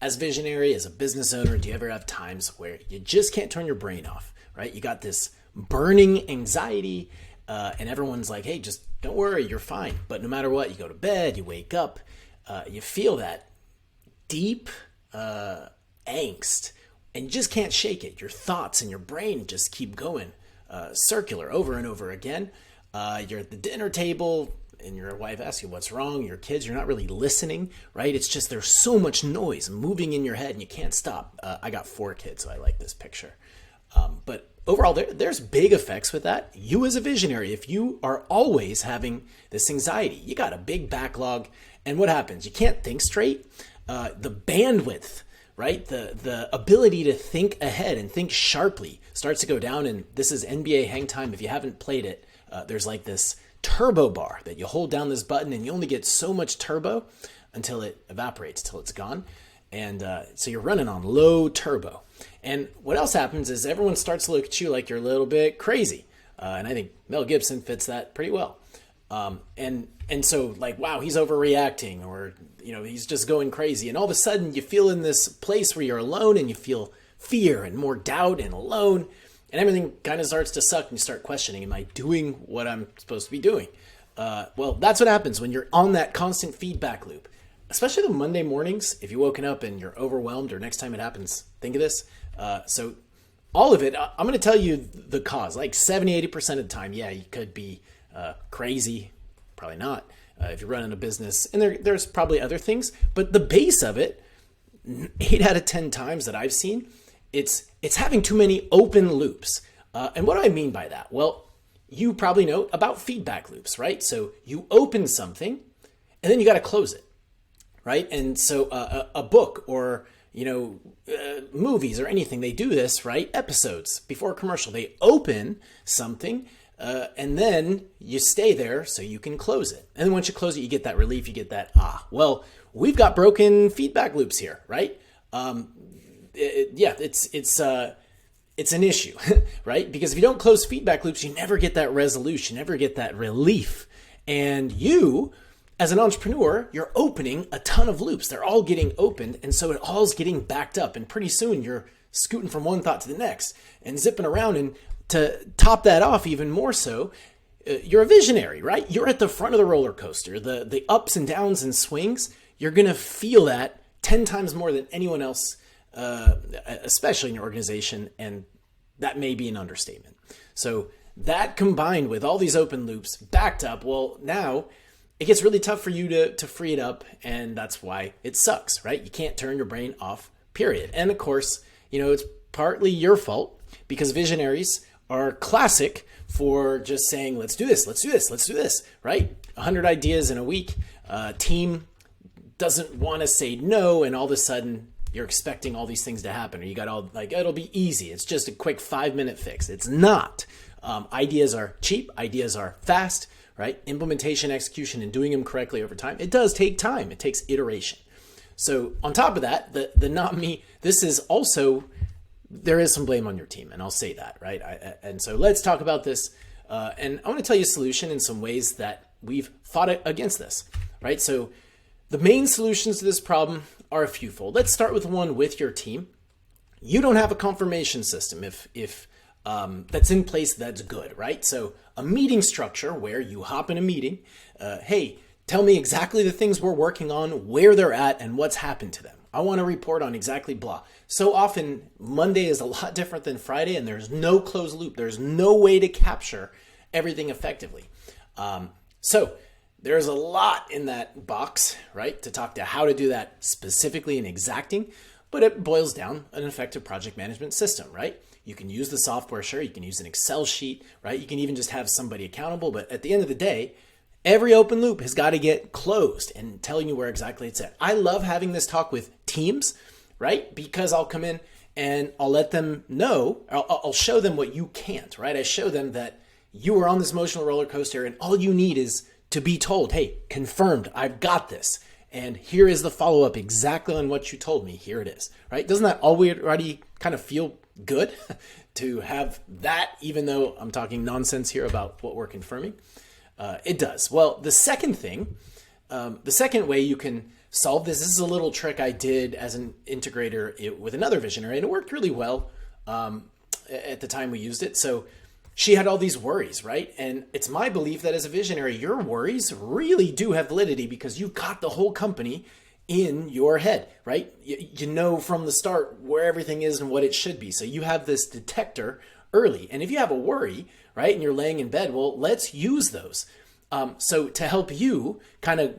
as a visionary, as a business owner, do you ever have times where you just can't turn your brain off, right? You got this burning anxiety, and everyone's like, hey, just don't worry, you're fine. But no matter what, you go to bed, you wake up, you feel that deep angst, and you just can't shake it. Your thoughts and your brain just keep going circular over and over again. You're at the dinner table, and your wife asks you what's wrong, your kids, you're not really listening, right? It's just there's so much noise moving in your head and you can't stop. I got 4 kids, so I like this picture. But overall, there's big effects with that. You as a visionary, if you are always having this anxiety, you got a big backlog, and what happens? You can't think straight. The bandwidth, right? The ability to think ahead and think sharply starts to go down, and this is NBA Hang Time. If you haven't played it, there's like this turbo bar that you hold down this button and you only get so much turbo until it evaporates, till it's gone. And so you're running on low turbo. And what else happens is everyone starts to look at you like you're a little bit crazy. And I think Mel Gibson fits that pretty well. And so like, wow, he's overreacting, or, he's just going crazy. And all of a sudden you feel in this place where you're alone and you feel fear and more doubt and alone. And everything kind of starts to suck, and you start questioning, am I doing what I'm supposed to be doing? Well, that's what happens when you're on that constant feedback loop, especially the Monday mornings. If you're woken up and you're overwhelmed, or next time it happens, think of this. So all of it, I'm going to tell you the cause, like 70-80% of the time. Yeah, you could be crazy, probably not if you're running a business, and there's probably other things, but the base of it, 8 out of 10 times that I've seen, it's having too many open loops. And what do I mean by that? Well, you probably know about feedback loops, right? So you open something and then you got to close it, right? And so a book or, movies or anything, they do this, right? Episodes before a commercial, they open something and then you stay there so you can close it. And then once you close it, you get that relief, you get that, well, we've got broken feedback loops here, right? It's an issue, right? Because if you don't close feedback loops, you never get that resolution, never get that relief. And you, as an entrepreneur, you're opening a ton of loops. They're all getting opened, and so it all's getting backed up. And pretty soon you're scooting from one thought to the next and zipping around. And to top that off even more so, you're a visionary, right? You're at the front of the roller coaster. The ups and downs and swings, you're going to feel that 10 times more than anyone else, especially in your organization, and that may be an understatement. So that combined with all these open loops backed up, well, now it gets really tough for you to free it up, and that's why it sucks, right? You can't turn your brain off, period. And of course, it's partly your fault, because visionaries are classic for just saying, let's do this, let's do this, let's do this, right? 100 ideas in a week. Team doesn't want to say no, and all of a sudden you're expecting all these things to happen, or you got all like, it'll be easy. It's just a quick 5-minute fix. It's not. Ideas are cheap. Ideas are fast, right? Implementation, execution, and doing them correctly over time. It does take time. It takes iteration. So on top of that, the not me, this is also, there is some blame on your team, and I'll say that, right? And so let's talk about this. And I want to tell you a solution in some ways that we've fought against this, right? So the main solutions to this problem are a fewfold. Let's start with one with your team. You don't have a confirmation system if that's in place, that's good, right? So a meeting structure where you hop in a meeting, hey, tell me exactly the things we're working on, where they're at, and what's happened to them. I want to report on exactly blah. So often Monday is a lot different than Friday, and there's no closed loop. There's no way to capture everything effectively. So there's a lot in that box, right, to talk to how to do that specifically and exacting, but it boils down an effective project management system, right? You can use the software, sure. You can use an Excel sheet, right? You can even just have somebody accountable, but at the end of the day, every open loop has got to get closed and telling you where exactly it's at. I love having this talk with teams, right? Because I'll come in and I'll let them know, I'll show them what you can't, right? I show them that you are on this emotional roller coaster and all you need is to be told, hey, confirmed, I've got this. And here is the follow-up exactly on what you told me. Here it is, right? Doesn't that already kind of feel good to have that, even though I'm talking nonsense here about what we're confirming? It does. Well, the second thing, the second way you can solve this. This is a little trick I did as an integrator with another visionary, and it worked really well at the time we used it. So she had all these worries, right? And it's my belief that as a visionary, your worries really do have validity because you've got the whole company in your head, right? You know from the start where everything is and what it should be. So you have this detector early. And if you have a worry, right, and you're laying in bed, well, let's use those. So to help you kind of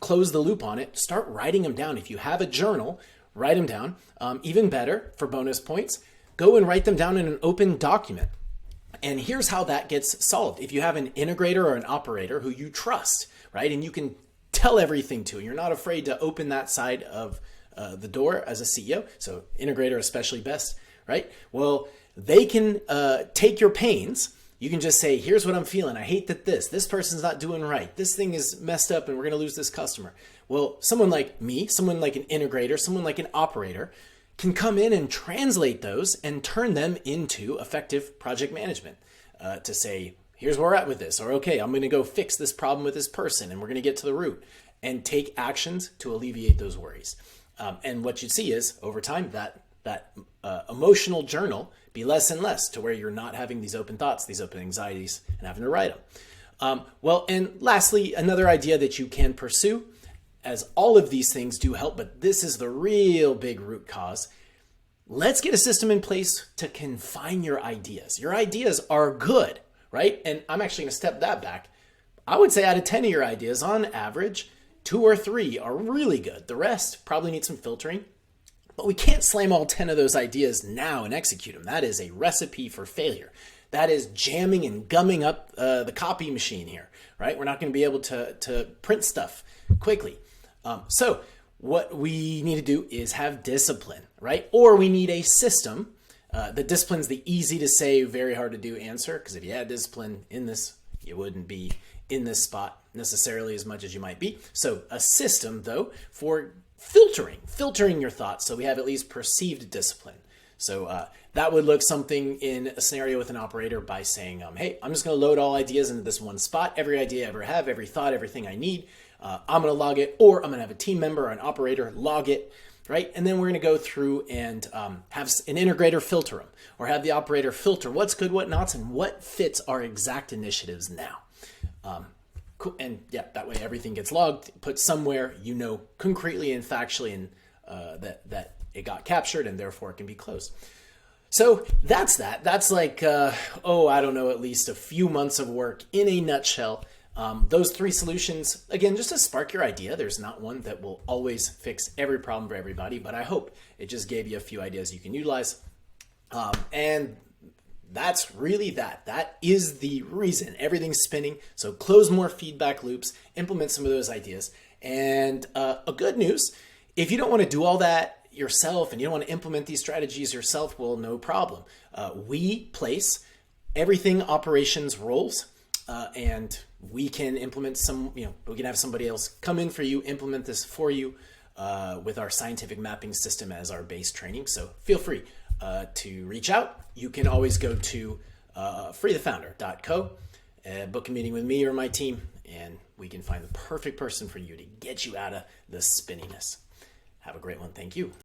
close the loop on it, start writing them down. If you have a journal, write them down. Even better, for bonus points, go and write them down in an open document. And here's how that gets solved. If you have an integrator or an operator who you trust, right, and you can tell everything to, and you're not afraid to open that side of the door as a CEO, so integrator especially best, right? Well, they can take your pains. You can just say, here's what I'm feeling. I hate that this person's not doing right. This thing is messed up and we're going to lose this customer. Well, someone like me, someone like an integrator, someone like an operator can come in and translate those and turn them into effective project management to say, here's where we're at with this, or okay, I'm going to go fix this problem with this person and we're going to get to the root and take actions to alleviate those worries. And what you see is over time that emotional journal be less and less to where you're not having these open thoughts, these open anxieties, and having to write them. Well, and lastly, another idea that you can pursue, as all of these things do help, but this is the real big root cause. Let's get a system in place to confine your ideas. Your ideas are good, right? And I'm actually going to step that back. I would say out of 10 of your ideas, on average, 2 or 3 are really good. The rest probably need some filtering. But we can't slam all 10 of those ideas now and execute them. That is a recipe for failure. That is jamming and gumming up the copy machine here, right? We're not going to be able to print stuff quickly. So what we need to do is have discipline, right? Or we need a system. The discipline's the easy to say, very hard to do answer, because if you had discipline in this, you wouldn't be in this spot necessarily as much as you might be. So a system, though, for filtering your thoughts so we have at least perceived discipline. So that would look something in a scenario with an operator by saying, hey, I'm just going to load all ideas into this one spot. Every idea I ever have, every thought, everything I need, I'm going to log it, or I'm going to have a team member or an operator log it, right? And then we're going to go through and have an integrator filter them, or have the operator filter what's good, what not, and what fits our exact initiatives now. Cool. And yeah, that way everything gets logged, put somewhere, you know, concretely and factually, and that it got captured, and therefore it can be closed. So that's that. That's like, I don't know, at least a few months of work in a nutshell. Those 3 solutions, again, just to spark your idea. There's not one that will always fix every problem for everybody, but I hope it just gave you a few ideas you can utilize. And that's really that. That is the reason everything's spinning. So close more feedback loops, implement some of those ideas. And a good news, if you don't want to do all that yourself and you don't want to implement these strategies yourself, well, no problem. We place everything operations roles, and we can implement we can have somebody else come in for you, implement this for you with our scientific mapping system as our base training. So feel free to reach out. You can always go to freethefounder.co, book a meeting with me or my team, and we can find the perfect person for you to get you out of the spinniness. Have a great one. Thank you.